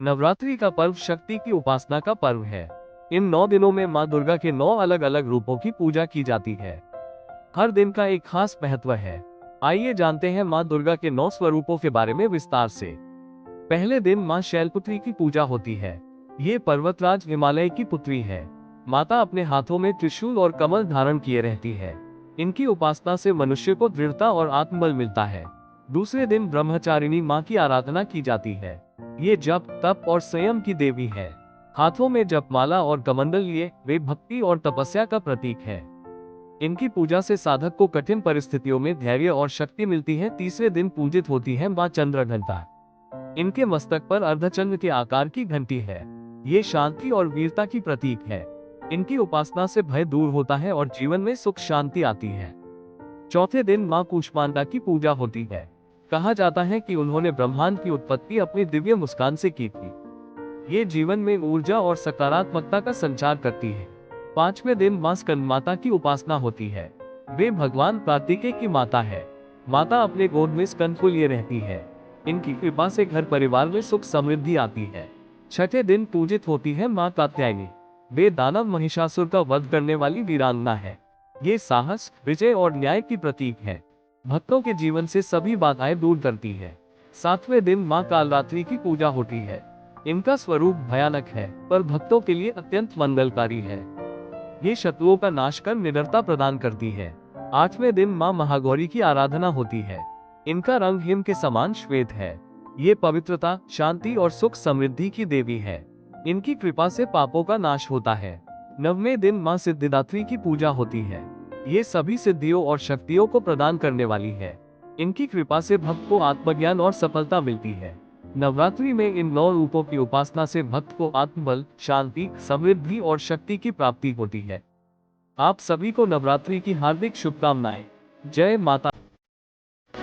नवरात्रि का पर्व शक्ति की उपासना का पर्व है। इन 9 दिनों में माँ दुर्गा के 9 अलग अलग रूपों की पूजा की जाती है। हर दिन का एक खास महत्व है। आइए जानते हैं माँ दुर्गा के 9 स्वरूपों के बारे में विस्तार से। पहले दिन माँ शैलपुत्री की पूजा होती है। ये पर्वतराज हिमालय की पुत्री है। माता अपने हाथों में त्रिशूल और कमल धारण किए रहती है। इनकी उपासना से मनुष्य को दृढ़ता और आत्मबल मिलता है। दूसरे दिन ब्रह्मचारिणी माँ की आराधना की जाती है। ये जप, तप और संयम की देवी है। हाथों में जपमाला और कमंडल लिए वे भक्ति और तपस्या का प्रतीक है। इनकी पूजा से साधक को कठिन परिस्थितियों में धैर्य और शक्ति मिलती है। तीसरे दिन पूजित होती है माँ चंद्रघंटा। इनके मस्तक पर अर्धचंद्र के आकार की घंटी है। ये शांति और वीरता की प्रतीक है। इनकी उपासना से भय दूर होता है और जीवन में सुख शांति आती है। चौथे दिन माँ कूष्मांडा की पूजा होती है। कहा जाता है कि उन्होंने ब्रह्मांड की उत्पत्ति अपनी दिव्य मुस्कान से की थी। ये जीवन में ऊर्जा और सकारात्मकता का संचार करती है। पांचवें दिन माँ स्कंदमाता की उपासना होती है। वे भगवान कार्तिकेय की माता है। माता अपने गोद में स्कंद को लिए रहती है। इनकी कृपा से घर परिवार में सुख समृद्धि आती है। छठे दिन पूजित होती है माँ कात्यायनी। वे दानव महिषासुर का वध करने वाली वीरांगना है। ये साहस, विजय और न्याय की प्रतीक है। भक्तों के जीवन से सभी बाधाएं दूर करती है। सातवें दिन माँ कालरात्रि की पूजा होती है। इनका स्वरूप भयानक है, पर भक्तों के लिए अत्यंत मंगलकारी है। ये शत्रुओं का नाश कर निडरता प्रदान करती है। आठवें दिन माँ महागौरी की आराधना होती है। इनका रंग हिम के समान श्वेत है। ये पवित्रता, शांति और सुख समृद्धि की देवी है। इनकी कृपा से पापों का नाश होता है। नववें दिन माँ सिद्धिदात्री की पूजा होती है। ये सभी सिद्धियों और शक्तियों को प्रदान करने वाली है। इनकी कृपा से भक्त को आत्मज्ञान और सफलता मिलती है। नवरात्रि में इन 9 रूपों की उपासना से भक्त को आत्मबल, शांति, समृद्धि और शक्ति की प्राप्ति होती है। आप सभी को नवरात्रि की हार्दिक शुभकामनाएं। जय माता।